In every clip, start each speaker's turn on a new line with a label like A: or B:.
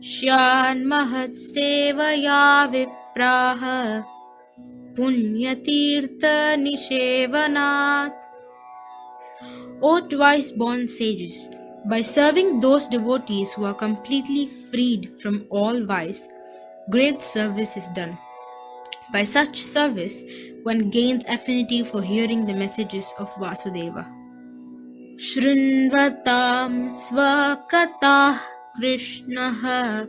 A: श्यान्महत्सेवया विप्राः पुण्यतीर्थनिषेवनात्. O twice born sages, by serving those devotees who are completely freed from all vice, great service is done. By such service, one gains affinity for hearing the messages of Vasudeva. Shrinvatam svakatah Krishnah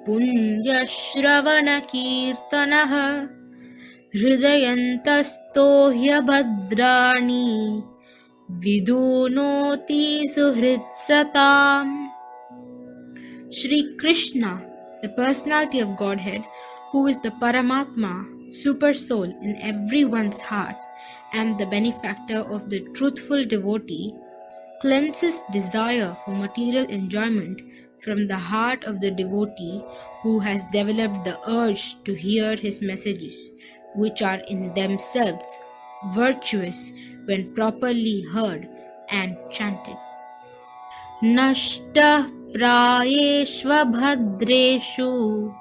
A: Punyashravana Kirtanah Hridayantasto Bhadrani Vidunoti Suhritsatam. Shri Krishna, the personality of Godhead, who is the Paramatma, super soul in everyone's heart and the benefactor of the truthful devotee, cleanses desire for material enjoyment from the heart of the devotee who has developed the urge to hear his messages, which are in themselves virtuous when properly heard and chanted. Nashta prayeshva bhadreshu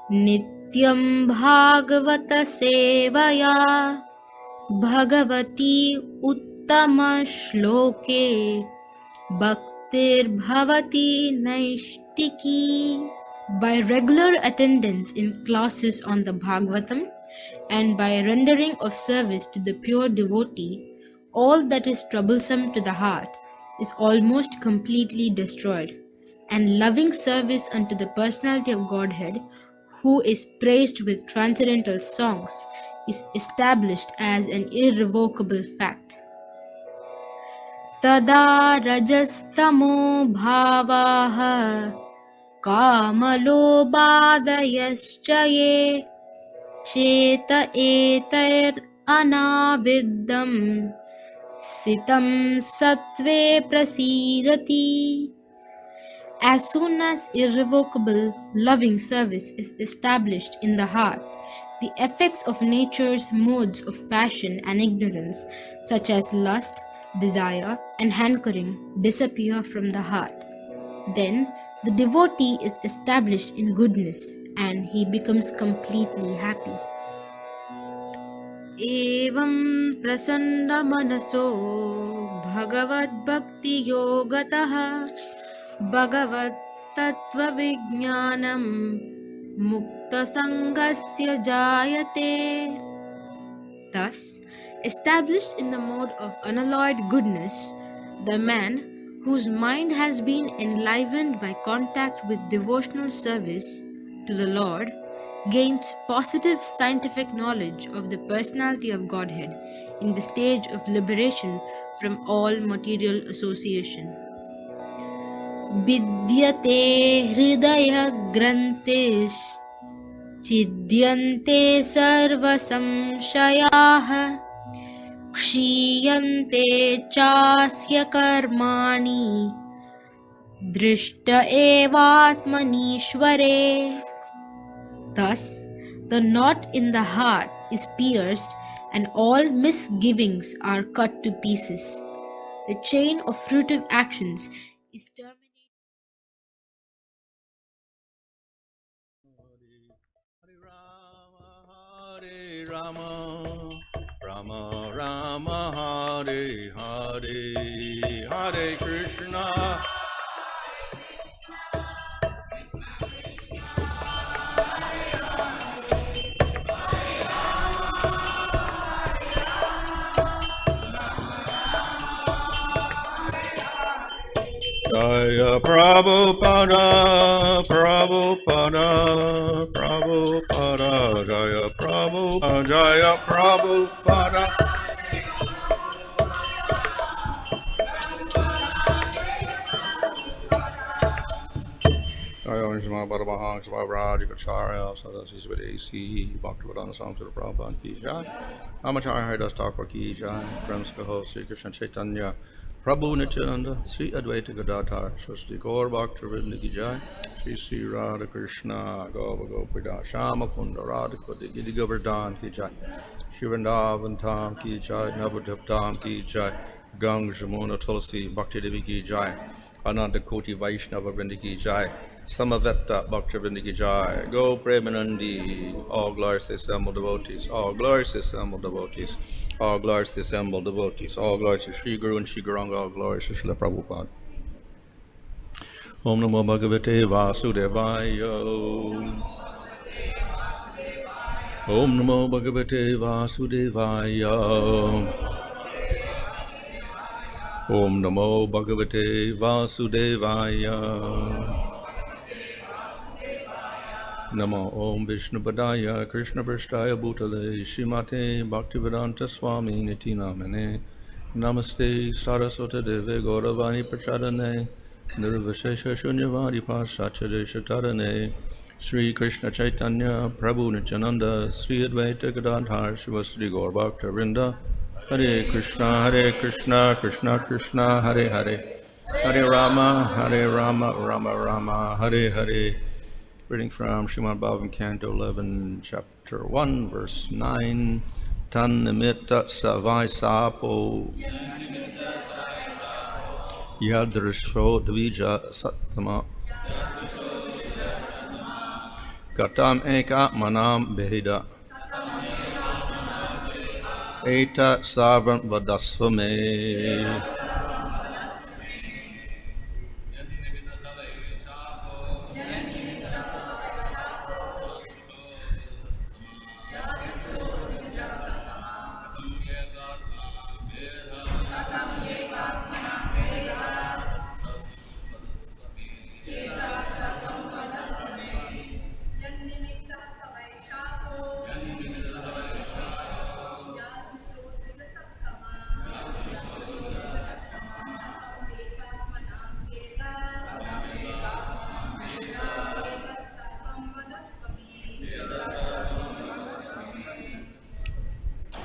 A: nityam bhagavata sevaya bhagavati uttama shloke bhaktir bhavati naishtiki. By regular attendance in classes on the Bhagavatam and by rendering of service to the pure devotee, all that is troublesome to the heart is almost completely destroyed, and loving service unto the personality of Godhead, who is praised with transcendental songs, is established as an irrevocable fact. Tada rajastamo bhavaha kamalobhadayascha ye cheta etair anaviddam sitam sattve prasidati. As soon as irrevocable loving service is established in the heart, the effects of nature's modes of passion and ignorance, such as lust, desire, and hankering, disappear from the heart. Then the devotee is established in goodness and he becomes completely happy. Evam prasanna manaso bhagavad bhakti yogataha bhagavad tattva vijnanam mukta sanghasya jayate. Thus, established in the mode of unalloyed goodness, the man whose mind has been enlivened by contact with devotional service to the Lord gains positive scientific knowledge of the personality of Godhead in the stage of liberation from all material association. Vidyate hridaya grantish chidyante sarva samshayah kshiyante chasya karmani drishta evatmanishvare. Thus, the knot in the heart is pierced and all misgivings are cut to pieces. The chain of fruitive actions is terminated.
B: Hare Rama, Rama Rama, Hare Hare, Hare Krishna. Jaya Prabhupada, Prabhupada, Prabhupada, Jaya Prabhupada, Jaya Prabhupada. Jaya Vishma Paramahansa Svavraj Kacharya Sadasi Svedesi Bhaktivedanta Samsara Prabhupada Ki Jai Amacharya Haridas Thakur Ki Jai Brahmskaho Sri Krishna Chaitanya Prabhu Nityananda, Sri Advaita Gadadhar, Shri Gaur Bhaktivinoda Ki Jai, Sri Radha Krishna, Gova Gopida, Shama Kunda, Radhika, Giri Govardhan Ki Jai, Shri Vrindavan Dham Ki Jai, Navadvip Dham Ki Jai, Gang Jamuna Tulsi, Bhakti Devi Ki Jai, Ananda Koti Vaishnava Vrinda Ki Jai, Samavetta Bhaktivinoda Ki Jai. Go Premanandi. All glories to the assembled devotees. All glories to the assembled devotees. All glories to the assembled devotees. All glories to Sri Guru and Sri Guranga. All glories to Srila Prabhupada. Om Namo Bhagavate Vasudevaya. Om Namo Bhagavate Vasudevaya. Om Namo Bhagavate Vasudevaya. Namo Om Vishnupadaya Krishna Prasthaya Bhutale Shrimate Bhaktivedanta Swami Niti Namane Namaste Saraswata Deve Gauravani Prachadane Nirvashesha Shunyavadi Pasachade Shatarane Sri Krishna Chaitanya Prabhu Nityananda Sri Advaita Gadadhar Shivasri Gaur Bhakta Vrinda Hare Krishna Krishna Krishna Hare Hare Hare Rama Rama Rama Hare Hare. Reading from Srimad Bhagavatam, Canto 11, Chapter 1, Verse 9. Tan nimitta savai sapo yadrisho dvija sattama katam eka manam behida eta savam vadasvame.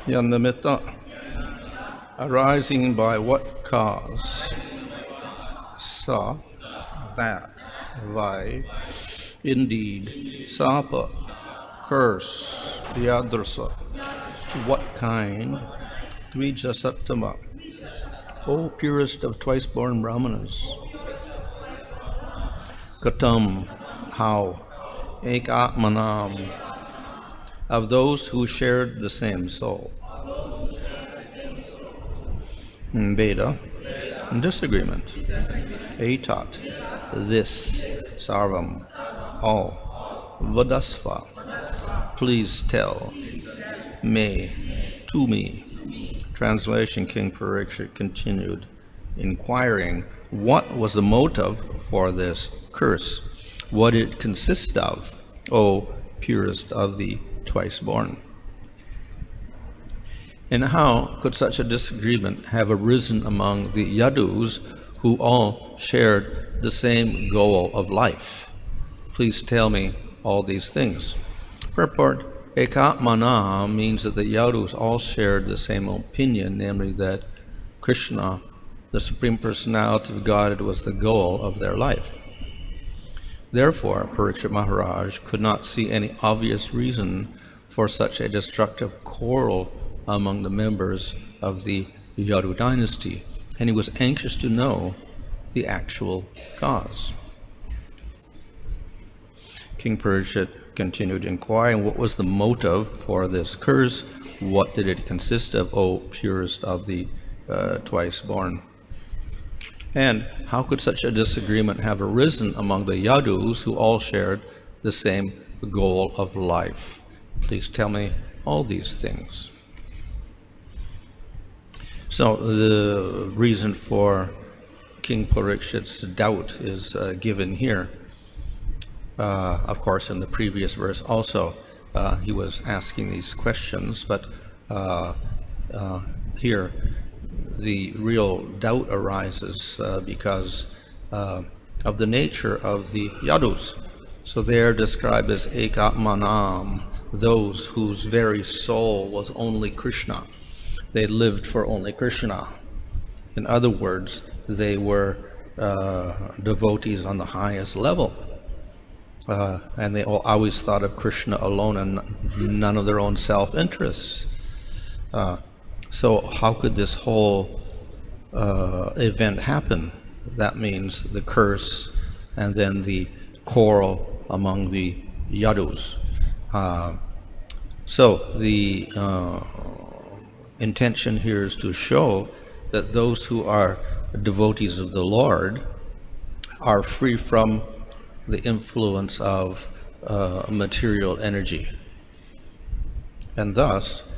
B: Yannamitta, arising by what cause? Sa, that, vai, indeed, sapa, curse, yadrasa, what kind, tvija sattama, O purest of twice-born brahmanas, katam, how, ekatmanam, of those who shared the same soul. Veda, disagreement. Etat, this, sarvam, all. Vadasva, please tell. Me, to me. Translation, King Parikshit continued, inquiring what was the motive for this curse, what it consists of, O purest of the twice born. And how could such a disagreement have arisen among the Yadus who all shared the same goal of life? Please tell me all these things. Purport, ekatmana means that the Yadus all shared the same opinion, namely that Krishna, the Supreme Personality of Godhead, was the goal of their life. Therefore, Parikshit Maharaj could not see any obvious reason for such a destructive quarrel among the members of the Yadu dynasty, and he was anxious to know the actual cause. King Parikshit continued inquiring what was the motive for this curse, what did it consist of, O purest of the twice born? And how could such a disagreement have arisen among the Yadus who all shared the same goal of life? Please tell me all these things. So the reason for King Parikshit's doubt is given here. Of course, in the previous verse also, he was asking these questions, but here the real doubt arises because of the nature of the Yadus. So they are described as ekatmanam, those whose very soul was only Krishna. They lived for only Krishna. In other words, they were devotees on the highest level. And they always thought of Krishna alone and none of their own self-interests. So how could this whole event happen? That means the curse and then the quarrel among the yadus. So the intention here is to show that those who are devotees of the Lord are free from the influence of material energy. And thus,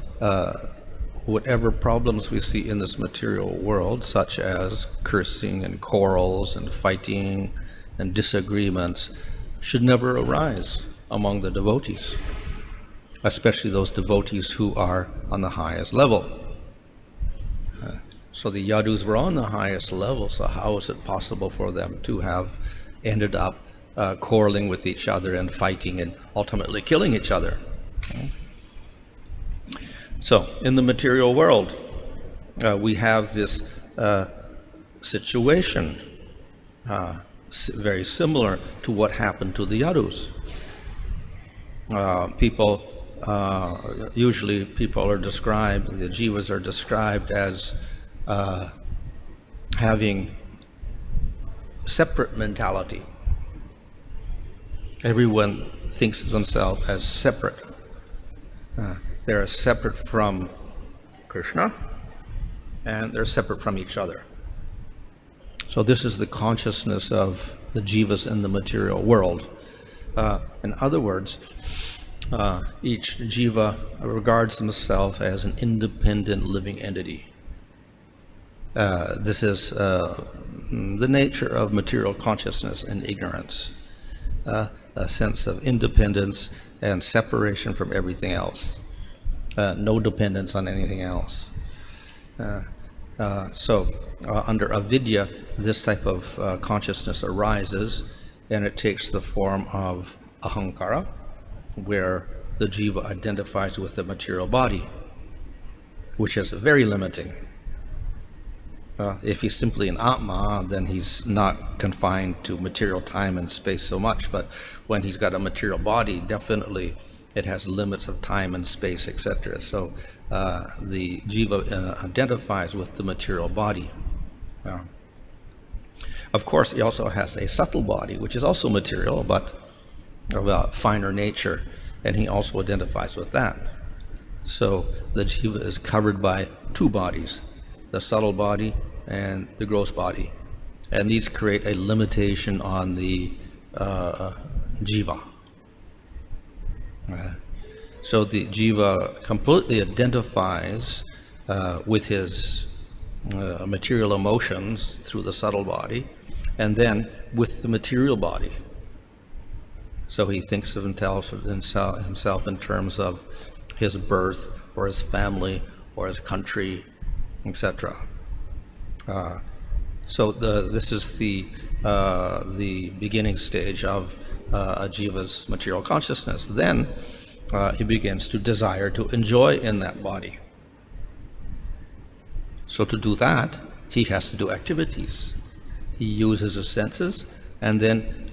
B: whatever problems we see in this material world, such as cursing and quarrels and fighting and disagreements, should never arise among the devotees, especially those devotees who are on the highest level. So the yadus were on the highest level, so how is it possible for them to have ended up quarreling with each other and fighting and ultimately killing each other? So in the material world, we have this situation very similar to what happened to the yadus. Usually people are described, the jivas are described as having separate mentality. Everyone thinks of themselves as separate. They're separate from Krishna, and they're separate from each other. So this is the consciousness of the jivas in the material world. In other words, each jiva regards himself as an independent living entity. This is the nature of material consciousness and ignorance, a sense of independence and separation from everything else, no dependence on anything else. So under avidya, this type of consciousness arises, and it takes the form of ahankara, where the jiva identifies with the material body, which is very limiting. If he's simply an Atma, then he's not confined to material time and space so much, but when he's got a material body, definitely it has limits of time and space, etc. So the jiva identifies with the material body. Of course, he also has a subtle body, which is also material, but of a finer nature, and he also identifies with that. So the jiva is covered by two bodies, the subtle body and the gross body, and these create a limitation on the jiva. So the jiva completely identifies with his material emotions through the subtle body, and then with the material body. So he thinks of himself in terms of his birth, or his family, or his country, etc. So this is the beginning stage of a jiva's material consciousness. Then he begins to desire to enjoy in that body. So to do that, he has to do activities. He uses his senses, and then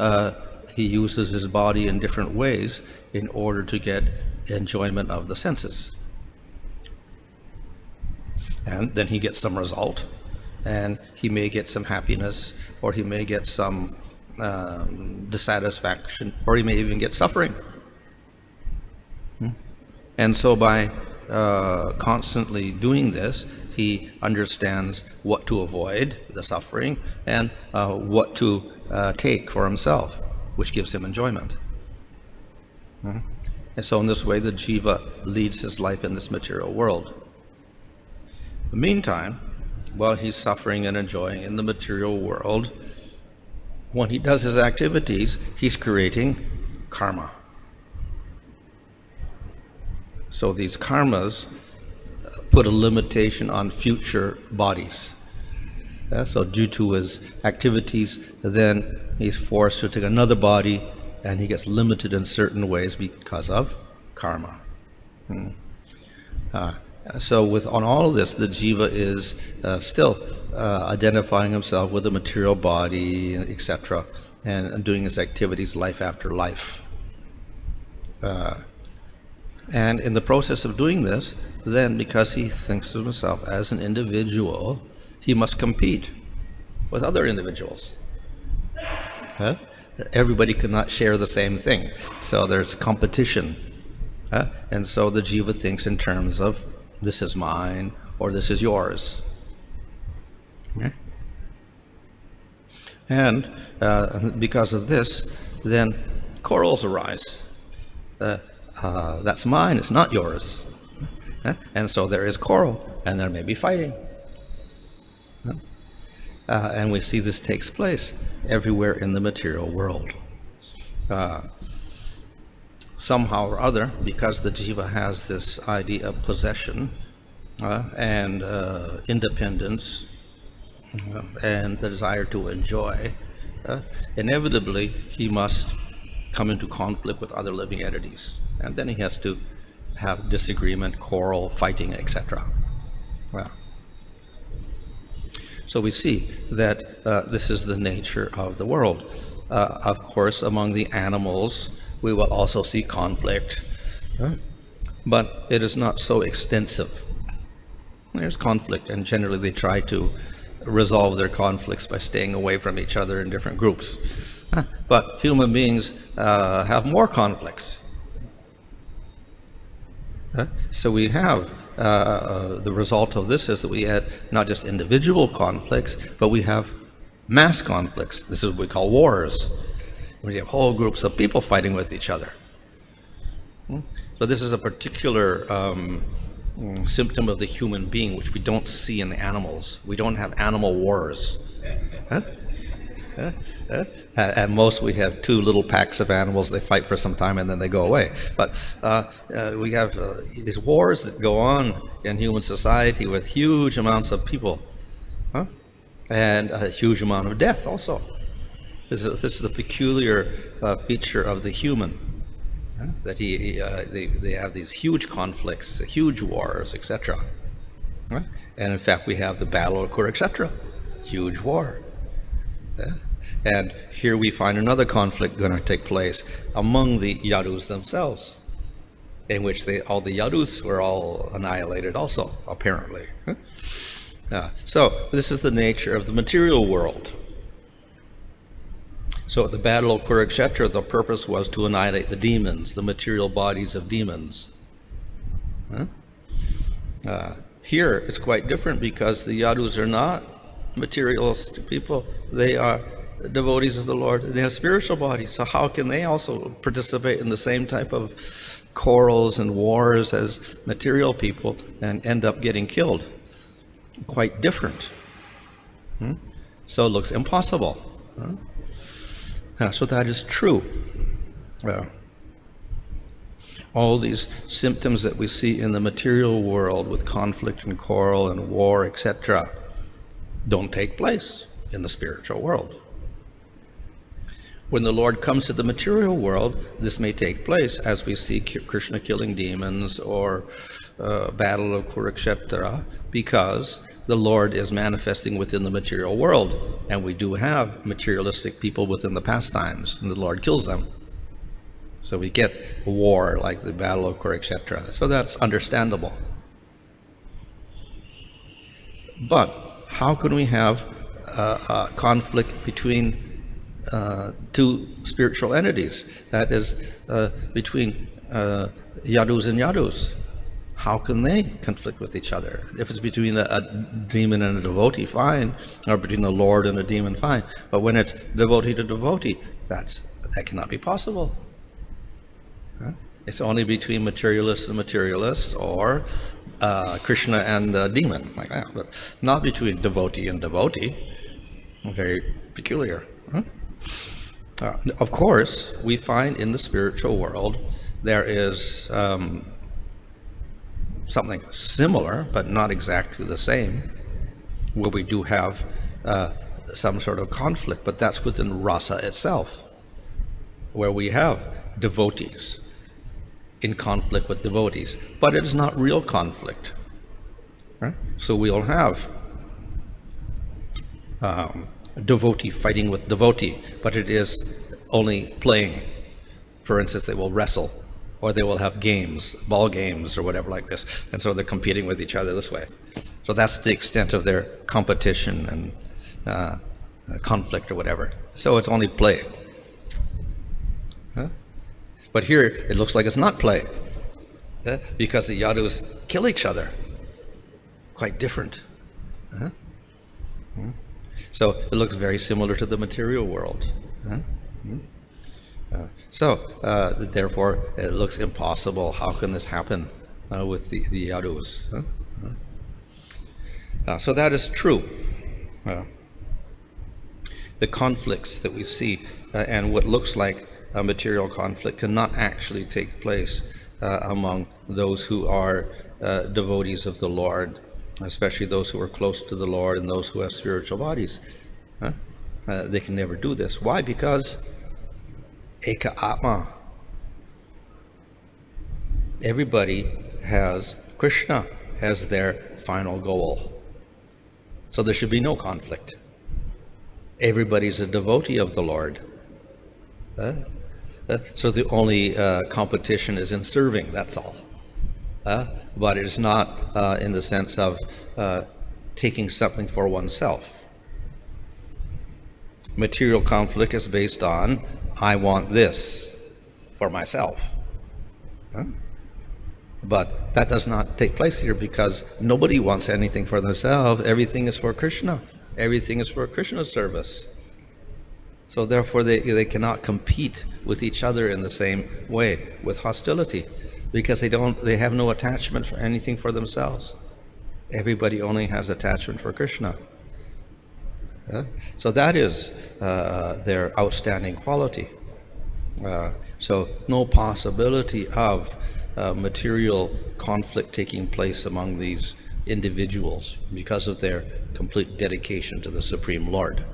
B: he uses his body in different ways in order to get enjoyment of the senses. And then he gets some result, and he may get some happiness, or he may get some dissatisfaction, or he may even get suffering. And so by constantly doing this, he understands what to avoid, the suffering, and what to take for himself, which gives him enjoyment. And so in this way, the jiva leads his life in this material world. In the meantime, while he's suffering and enjoying in the material world, when he does his activities, he's creating karma. So these karmas put a limitation on future bodies. So due to his activities, then he's forced to take another body, and he gets limited in certain ways because of karma. So on all of this, the jiva is still identifying himself with the material body, etc., and doing his activities life after life. And in the process of doing this, then because he thinks of himself as an individual, he must compete with other individuals. everybody cannot share the same thing. So there's competition. And so the jiva thinks in terms of this is mine or this is yours. Okay? And because of this, then quarrels arise. That's mine, it's not yours. And so there is quarrel, and there may be fighting. And we see this takes place everywhere in the material world. Somehow or other, because the jiva has this idea of possession and independence and the desire to enjoy, inevitably he must come into conflict with other living entities. And then he has to have disagreement, quarrel, fighting, etc. Well, so we see that this is the nature of the world. Of course, among the animals, we will also see conflict, but it is not so extensive. There's conflict, and generally they try to resolve their conflicts by staying away from each other in different groups. But human beings have more conflicts. So we have the result of this is that we had not just individual conflicts, but we have mass conflicts. This is what we call wars. We have whole groups of people fighting with each other. So this is a particular symptom of the human being, which we don't see in the animals. We don't have animal wars. At most we have two little packs of animals. They fight for some time and then they go away. But we have these wars that go on in human society with huge amounts of people, and a huge amount of death also. This is the peculiar feature of the human, that they have these huge conflicts, huge wars, etc. And in fact, we have the Battle of Kurukshetra, huge war. And here we find another conflict going to take place among the Yadus themselves, in which all the Yadus were all annihilated also, apparently. So this is the nature of the material world. So at the Battle of Kurukshetra, the purpose was to annihilate the demons, the material bodies of demons. Here it's quite different, because the Yadus are not materialistic people. They are devotees of the Lord. They have spiritual bodies. So how can they also participate in the same type of quarrels and wars as material people and end up getting killed? Quite different. So it looks impossible. So that is true. All these symptoms that we see in the material world with conflict and quarrel and war, etc., don't take place in the spiritual world. When the Lord comes to the material world, this may take place, as we see Krishna killing demons or Battle of Kurukshetra, because the Lord is manifesting within the material world, and we do have materialistic people within the pastimes, and the Lord kills them. So we get a war like the Battle of Kurukshetra. So that's understandable. But how can we have a conflict between two spiritual entities? That is, between Yadus and Yadus. How can they conflict with each other? If it's between a demon and a devotee, fine. Or between the Lord and a demon, fine. But when it's devotee to devotee, that cannot be possible. It's only between materialist and materialist, or Krishna and demon, like that. But not between devotee and devotee. Very peculiar. Of course, we find in the spiritual world there is something similar, but not exactly the same, where we do have some sort of conflict, but that's within rasa itself, where we have devotees in conflict with devotees, but it is not real conflict. Right? So we'll have devotee fighting with devotee, but it is only playing. For instance, they will wrestle, or they will have games, ball games or whatever like this, and so they're competing with each other this way. So that's the extent of their competition and conflict or whatever. So it's only play. Huh? But here it looks like it's not play, because the yadus kill each other. Quite different. Huh? So it looks very similar to the material world. Huh? Therefore, it looks impossible. How can this happen with the yadus? So that is true. The conflicts that we see and what looks like a material conflict cannot actually take place among those who are devotees of the Lord, especially those who are close to the Lord and those who have spiritual bodies. They can never do this. Why? Because Eka Atma. Everybody has Krishna as their final goal. So there should be no conflict. Everybody's a devotee of the Lord. So the only competition is in serving, that's all. But it is not in the sense of taking something for oneself. Material conflict is based on, I want this for myself. But that does not take place here, because nobody wants anything for themselves. Everything is for Krishna. Everything is for Krishna's service. So therefore they cannot compete with each other in the same way, with hostility, because they have no attachment for anything for themselves. Everybody only has attachment for Krishna. So that is their outstanding quality. So no possibility of material conflict taking place among these individuals because of their complete dedication to the Supreme Lord.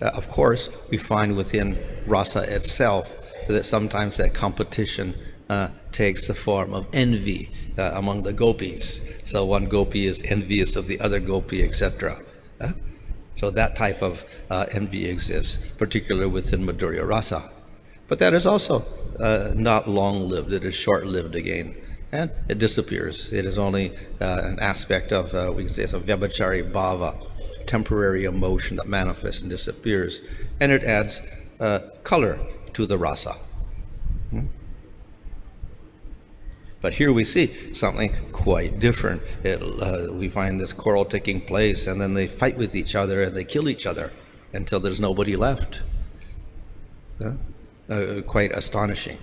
B: Of course, we find within rasa itself that sometimes that competition takes the form of envy among the gopis. So one gopi is envious of the other gopi, etc. So that type of envy exists, particularly within Madhurya rasa. But that is also not long-lived. It is short-lived again, and it disappears. It is only an aspect of, we can say, it's a vyabhachari bhava, temporary emotion that manifests and disappears, and it adds color to the rasa. But here we see something quite different. We find this quarrel taking place, and then they fight with each other and they kill each other until there's nobody left. Quite astonishing.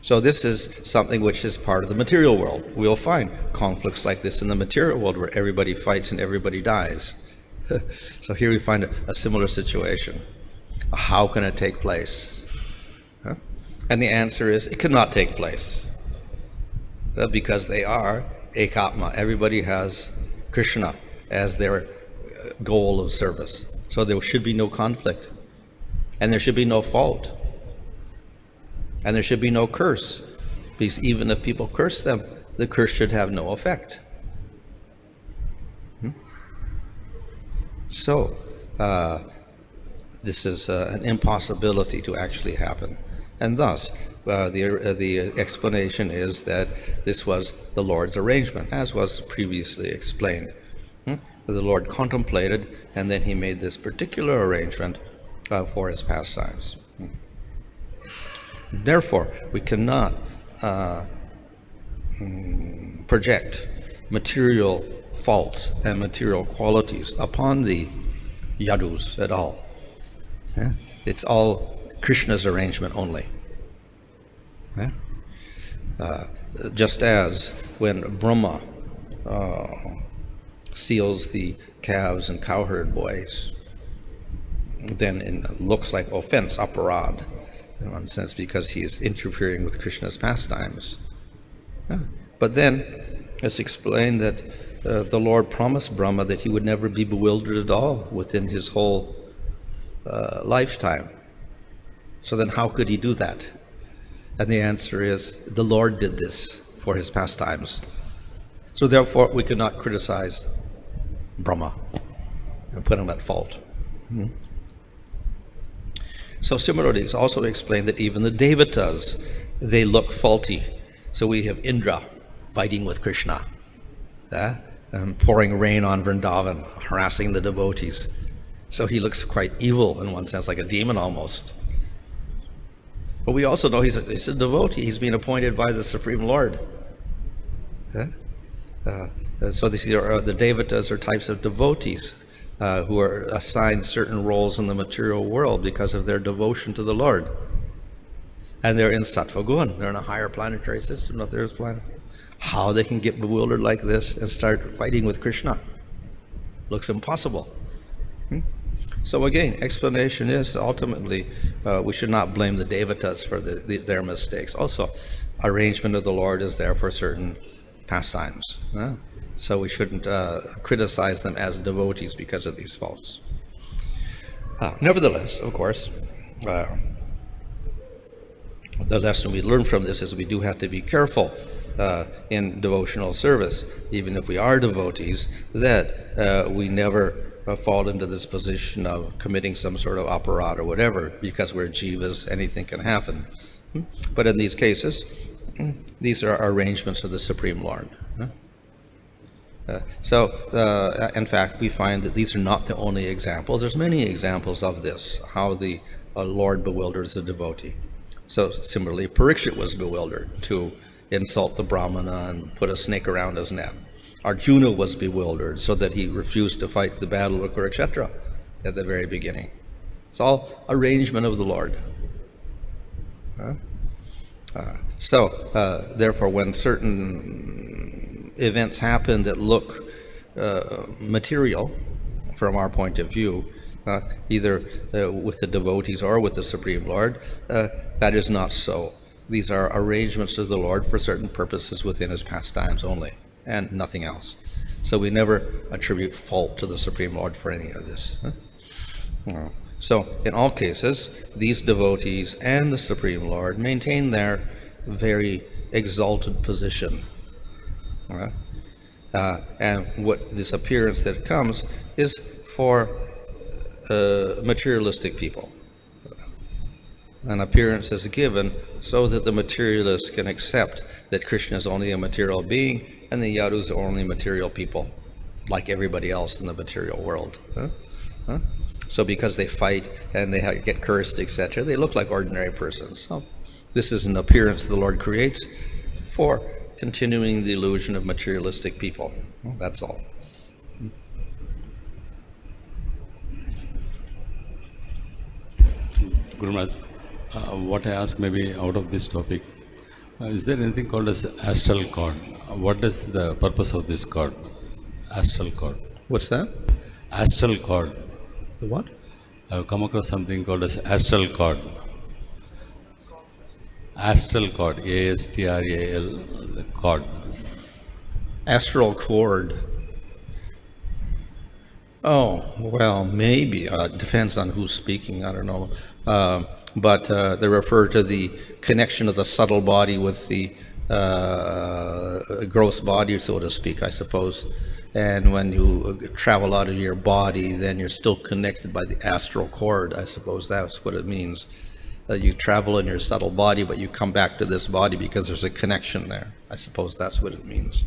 B: So this is something which is part of the material world. We'll find conflicts like this in the material world where everybody fights and everybody dies. So here we find a similar situation. How can it take place? And the answer is, it cannot take place. Because they are ekatma. Everybody has Krishna as their goal of service. So there should be no conflict. And there should be no fault. And there should be no curse. Because even if people curse them, the curse should have no effect. So, this is an impossibility to actually happen. And thus, the explanation is that this was the Lord's arrangement, as was previously explained. The Lord contemplated, and then he made this particular arrangement for his pastimes. Therefore, we cannot project material faults and material qualities upon the yadus at all. It's all Krishna's arrangement only. Just as when Brahma steals the calves and cowherd boys, then it looks like offense, aparad, in one sense, because he is interfering with Krishna's pastimes. But then it's explained that the Lord promised Brahma that he would never be bewildered at all within his whole lifetime. So then how could he do that? And the answer is, the Lord did this for his pastimes. So therefore, we could not criticize Brahma and put him at fault. So similarly, it's also explained that even the devatas, they look faulty. So we have Indra fighting with Krishna, pouring rain on Vrindavan, harassing the devotees. So he looks quite evil in one sense, like a demon almost. But we also know he's a devotee. He's been appointed by the Supreme Lord. So these are the devatas are types of devotees who are assigned certain roles in the material world because of their devotion to the Lord. And they're in Sattva Gun. They're in a higher planetary system, not the Earth planet. How they can get bewildered like this and start fighting with Krishna looks impossible. So again, explanation is ultimately we should not blame the devatas for their mistakes. Also, arrangement of the Lord is there for certain pastimes. So we shouldn't criticize them as devotees because of these faults. Nevertheless, of course, the lesson we learn from this is we do have to be careful in devotional service, even if we are devotees, that we never fall into this position of committing some sort of aparadha or whatever, because we're jivas, anything can happen. But in these cases, these are arrangements of the Supreme Lord. In fact, we find that these are not the only examples. There's many examples of this, how the Lord bewilders the devotee. So similarly, Parikshit was bewildered to insult the Brahmana and put a snake around his neck. Arjuna was bewildered so that he refused to fight the battle of Kurukshetra at the very beginning. It's all arrangement of the Lord. Therefore, when certain events happen that look material from our point of view, either with the devotees or with the Supreme Lord, that is not so. These are arrangements of the Lord for certain purposes within his pastimes only, and nothing else. So we never attribute fault to the Supreme Lord for any of this. So in all cases, these devotees and the Supreme Lord maintain their very exalted position. And what this appearance that comes is for materialistic people. An appearance is given so that the materialists can accept that Krishna is only a material being and the Yadus are only material people, like everybody else in the material world. So because they fight and they get cursed, etc., they look like ordinary persons. So this is an appearance the Lord creates for continuing the illusion of materialistic people. That's all.
C: Guru Maharaj, what I ask maybe out of this topic, is there anything called as astral god? What is the purpose of this god? Astral god.
B: What's that?
C: Astral god.
B: The what?
C: I've come across something called as astral god. Astral god. A-S-T-R-A-L god.
B: Astral cord. Oh, well, maybe. It depends on who's speaking. I don't know. But they refer to the connection of the subtle body with the gross body, so to speak, I suppose. And when you travel out of your body, then you're still connected by the astral cord. I suppose that's what it means. You travel in your subtle body, but you come back to this body because there's a connection there. I suppose that's what it means.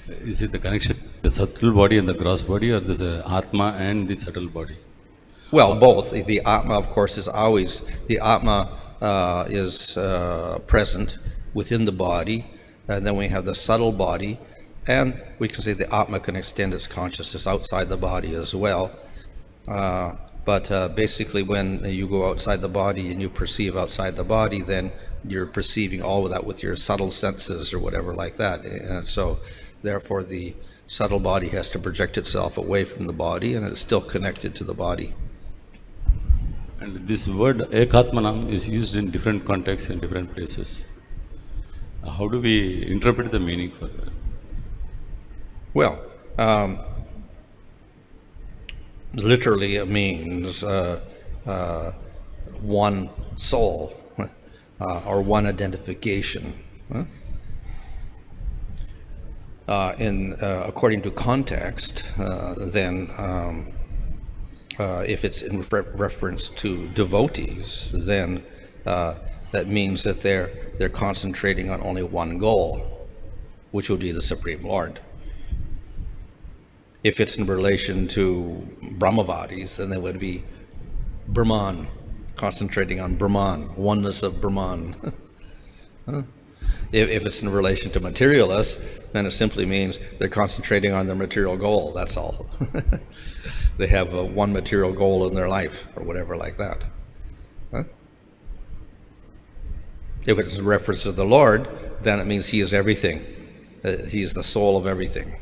C: Is it the connection, the subtle body and the gross body, or there's a Atma and the subtle body?
B: Well, both. The Atma, of course, is always, the Atma is present within the body, and then we have the subtle body, and we can say the Atma can extend its consciousness outside the body as well. But basically when you go outside the body and you perceive outside the body, then you're perceiving all of that with your subtle senses or whatever like that. And so therefore the subtle body has to project itself away from the body, and it's still connected to the body.
C: And this word Ekatmanam is used in different contexts in different places. How do we interpret the meaning for that?
B: Well, literally it means one soul or one identification. According to context, then if it's in reference to devotees, then that means that they're concentrating on only one goal, which would be the Supreme Lord. If it's in relation to Brahmavadis, then it would be Brahman, concentrating on Brahman, oneness of Brahman. Huh? If it's in relation to materialists, then it simply means they're concentrating on their material goal, that's all. They have one material goal in their life, or whatever like that. Huh? If it's in reference to the Lord, then it means He is everything. He is the soul of everything.